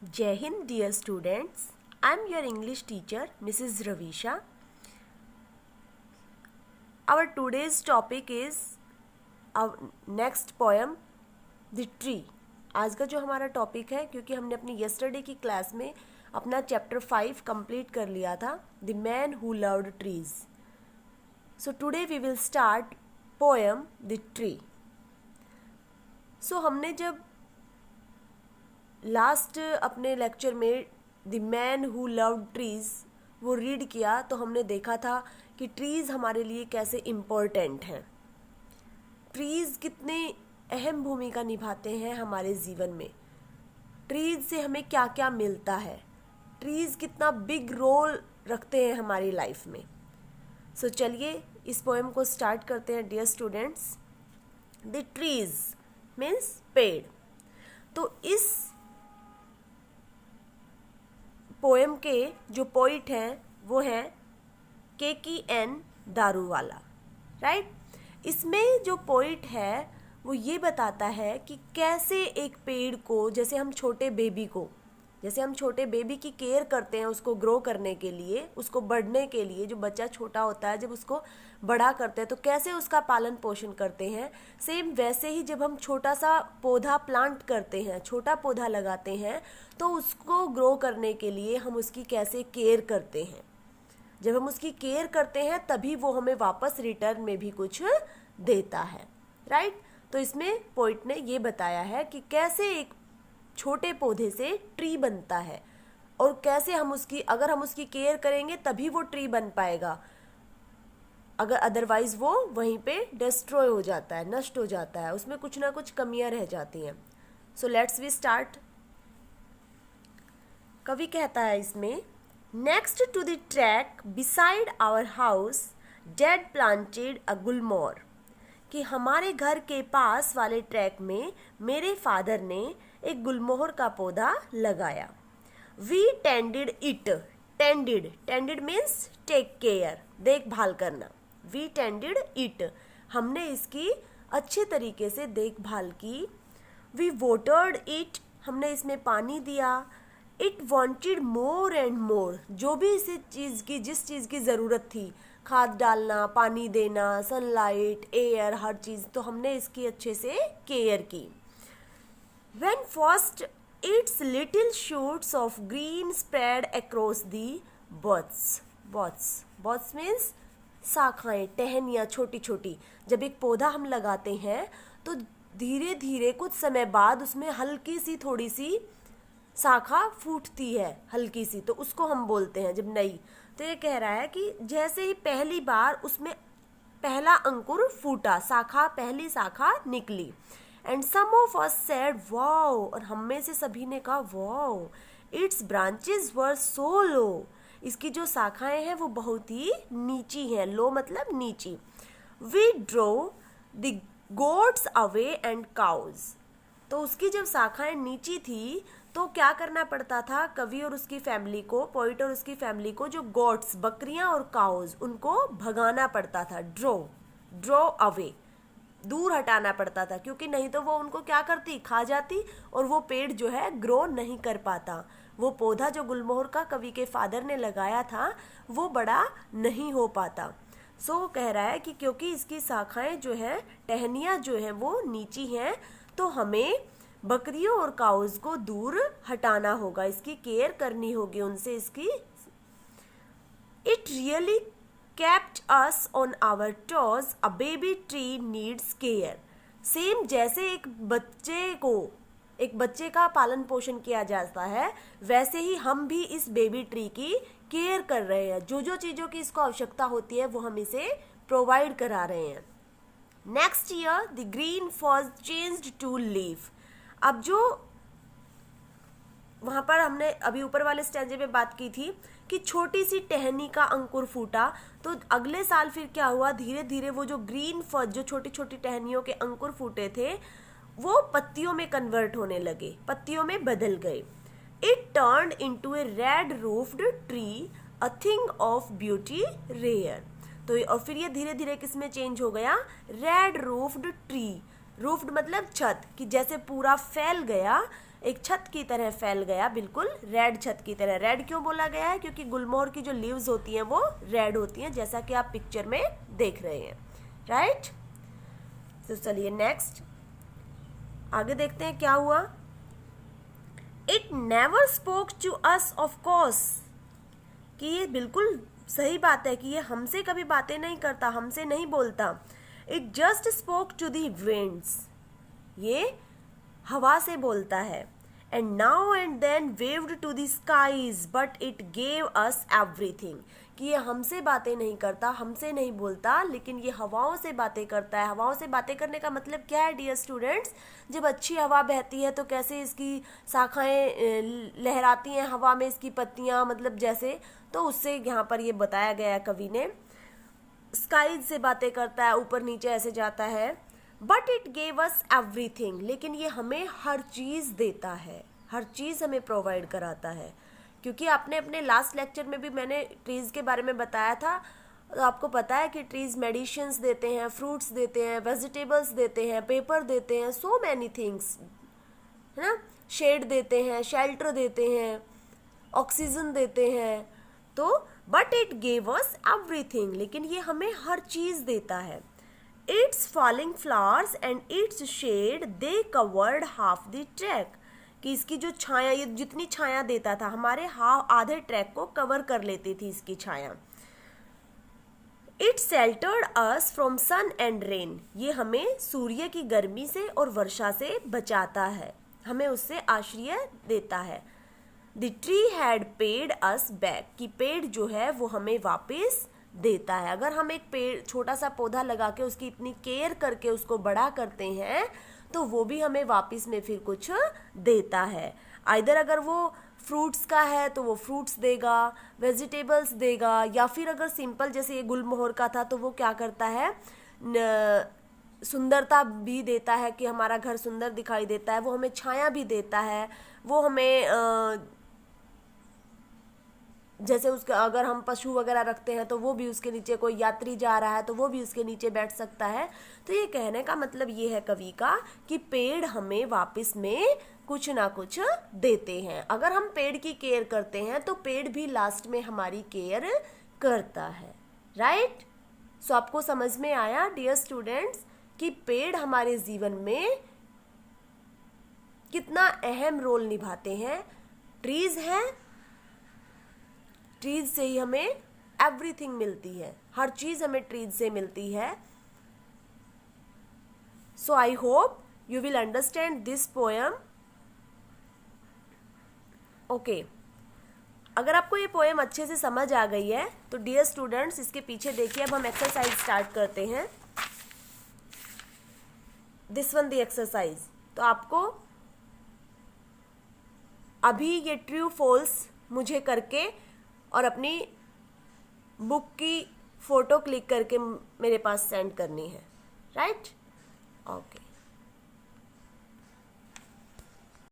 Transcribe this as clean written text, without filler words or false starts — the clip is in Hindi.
Jai Hind, dear students. I am your English teacher, Mrs. Ravisha. Our today's topic is our next poem, The Tree. आज का जो हमारा टॉपिक है, क्योंकि हमने अपनी yesterday की क्लास में अपना चैप्टर 5 कंप्लीट कर लिया था, The Man Who Loved Trees. So today we will start poem The Tree. So हमने जब लास्ट अपने लेक्चर में the man who loved trees वो रीड किया तो हमने देखा था कि ट्रीज़ हमारे लिए कैसे इम्पोर्टेंट हैं, ट्रीज़ कितने अहम भूमिका निभाते हैं हमारे जीवन में, ट्रीज़ से हमें क्या क्या मिलता है, ट्रीज़ कितना बिग रोल रखते हैं हमारी लाइफ में. सो चलिए इस पोएम को स्टार्ट करते हैं dear students. The trees means पेड़. तो इस पोएम के जो पोइट हैं वो हैं KKN दारूवाला, राइट. इसमें जो पोइट है वो ये बताता है कि कैसे एक पेड़ को, जैसे हम छोटे बेबी की केयर करते हैं उसको ग्रो करने के लिए, उसको बढ़ने के लिए, जो बच्चा छोटा होता है जब उसको बड़ा करते हैं तो कैसे उसका पालन पोषण करते हैं, सेम वैसे ही जब हम छोटा सा पौधा प्लांट करते हैं, छोटा पौधा लगाते हैं तो उसको ग्रो करने के लिए हम उसकी कैसे केयर करते हैं. जब हम उसकी केयर करते हैं तभी वो हमें वापस रिटर्न में भी कुछ देता है, राइट. तो इसमें पोइट ने ये बताया है कि कैसे एक छोटे पौधे से ट्री बनता है और कैसे अगर हम उसकी केयर करेंगे तभी वो ट्री बन पाएगा, अगर अदरवाइज वो वहीं पे डिस्ट्रॉय हो जाता है, नष्ट हो जाता है, उसमें कुछ ना कुछ कमियां रह जाती हैं. So let's we start. कवि कहता है इसमें, next to the track beside our house dad planted a gulmohar, कि हमारे घर के पास वाले ट्रैक में मेरे फादर ने एक गुलमोहर का पौधा लगाया. We tended it. Tended means take care, देखभाल करना. वी टेंडेड इट, हमने इसकी अच्छे तरीके से देखभाल की. वी वाटर्ड इट, हमने इसमें पानी दिया. It wanted more and more, जो भी जिस चीज़ की ज़रूरत थी, खाद डालना, पानी देना, सनलाइट, एयर, हर चीज़, तो हमने इसकी अच्छे से केयर की. When first its little shoots of green spread across the buds means शाखाएं, टहनियाँ छोटी छोटी. जब एक पौधा हम लगाते हैं तो धीरे धीरे कुछ समय बाद उसमें हल्की सी थोड़ी सी शाखा फूटती है, हल्की सी, तो उसको हम बोलते हैं जब नई. तो ये कह रहा है कि जैसे ही पहली बार उसमें पहला अंकुर फूटा, पहली शाखा निकली. And some of us said wow, और हम में से सभी ने कहा wow. Its branches were so low, इसकी जो शाखाएं हैं वो बहुत ही नीची हैं. लो मतलब नीची. We drove the goats away and cows, तो उसकी जब शाखाएं नीची थी तो क्या करना पड़ता था कवि और उसकी फैमिली को, पोइट और उसकी फैमिली को, जो गोट्स, बकरियां और काउज, उनको भगाना पड़ता था. ड्रो अवे, दूर हटाना पड़ता था, क्योंकि नहीं तो वो उनको क्या करती, खा जाती और वो पेड़ जो है ग्रो नहीं कर पाता. वो पौधा जो गुलमोहर का कवि के फादर ने लगाया था वो बड़ा नहीं हो पाता. सो कह रहा है कि क्योंकि इसकी शाखाएं जो है, टहनियाँ जो हैं वो नीची हैं, तो हमें बकरियों और काउज को दूर हटाना होगा, इसकी केयर करनी होगी उनसे इसकी. It really kept us on our toes, a baby tree needs care. Same जैसे एक बच्चे का पालन पोषण किया जाता है, वैसे ही हम भी इस बेबी ट्री की केयर कर रहे हैं. जो चीज़ों की इसको आवश्यकता होती है वो हम इसे प्रोवाइड करा रहे हैं. Next year the green fawns changed to leaf. अब जो वहाँ पर हमने अभी ऊपर वाले स्टैंजे में बात की थी कि छोटी सी टहनी का अंकुर फूटा, तो अगले साल फिर क्या हुआ, धीरे धीरे वो जो ग्रीन फॉज, जो छोटी छोटी टहनियों के अंकुर फूटे थे, वो पत्तियों में कन्वर्ट होने लगे, पत्तियों में बदल गए. It turned into a red roofed tree, a thing of beauty rare. तो और फिर ये धीरे धीरे किस में चेंज हो गया, रेड रूफ्ड ट्री. रूफ्ड मतलब छत, कि जैसे पूरा फैल गया, एक छत की तरह फैल गया, बिल्कुल रेड छत की तरह। रेड क्यों बोला गया है? क्योंकि गुलमोहर की जो लीव्स होती हैं वो रेड होती हैं, जैसा कि आप पिक्चर में देख रहे हैं, राइट। तो चलिए नेक्स्ट आगे देखते हैं क्या हुआ। It never spoke to us, of course, कि ये बिल्कुल सही बात है कि ये हमसे कभी बातें नहीं करता, हमसे नहीं बोलता। It just spoke to the winds, ये हवा से बोलता है। And now and then waved to the skies but it gave us everything, कि ये हमसे बातें नहीं करता, हमसे नहीं बोलता, लेकिन ये हवाओं से बातें करता है। हवाओं से बातें करने का मतलब क्या है डियर स्टूडेंट्स? जब अच्छी हवा बहती है तो कैसे इसकी शाखाएं लहराती हैं हवा में, इसकी पत्तियां, मतलब जैसे, तो उससे यहाँ पर ये बताया गया कवि ने। स्काईज से बातें करता है, ऊपर नीचे ऐसे जाता है। But it gave us everything, लेकिन ये हमें हर चीज़ देता है, हर चीज़ हमें प्रोवाइड कराता है। क्योंकि आपने अपने लास्ट लेक्चर में भी मैंने ट्रीज़ के बारे में बताया था, तो आपको पता है कि ट्रीज़ मेडिसिन्स देते हैं, फ्रूट्स देते हैं, वेजिटेबल्स देते हैं, पेपर देते हैं, सो मैनी थिंग्स, है ना। शेड देते हैं, शेल्टर देते हैं, ऑक्सीजन देते हैं। तो but it gave us everything, लेकिन ये हमें हर चीज़ देता है। Its falling flowers and its shade they covered half the track, कि इसकी जो छाया, ये जितनी छाया देता था हमारे आधे ट्रैक को कवर कर लेती थी इसकी छाया। It sheltered us from sun and rain, ये हमें सूर्य की गर्मी से और वर्षा से बचाता है, हमें उससे आश्रय देता है। The tree had paid us back, कि पेड़ जो है वो हमें वापस देता है। अगर हम एक पेड़, छोटा सा पौधा लगा के उसकी इतनी केयर करके उसको बड़ा करते हैं तो वो भी हमें वापस में फिर कुछ देता है। आइदर अगर वो फ्रूट्स का है तो वो फ्रूट्स देगा, वेजिटेबल्स देगा, या फिर अगर सिंपल जैसे ये गुलमोहर का था तो वो क्या करता है, सुंदरता भी देता है कि हमारा घर सुंदर दिखाई देता है। वो हमें छाया भी देता है, वो हमें जैसे उसका अगर हम पशु वगैरह रखते हैं तो वो भी उसके नीचे, कोई यात्री जा रहा है तो वो भी उसके नीचे बैठ सकता है। तो ये कहने का मतलब ये है कवि का कि पेड़ हमें वापस में कुछ ना कुछ देते हैं। अगर हम पेड़ की केयर करते हैं तो पेड़ भी लास्ट में हमारी केयर करता है, राइट। सो आपको समझ में आया डियर स्टूडेंट्स कि पेड़ हमारे जीवन में कितना अहम रोल निभाते हैं। ट्रीज हैं, ट्रीज से ही हमें एवरीथिंग मिलती है, हर चीज हमें ट्रीज से मिलती है। So I hope you will understand this poem. Okay, अगर आपको ये पोएम अच्छे से समझ आ गई है तो डियर स्टूडेंट्स इसके पीछे देखिए, अब हम एक्सरसाइज स्टार्ट करते हैं। This one the exercise. तो आपको अभी ये ट्रू फॉल्स मुझे करके और अपनी बुक की फोटो क्लिक करके मेरे पास सेंड करनी है, राइट। ओके।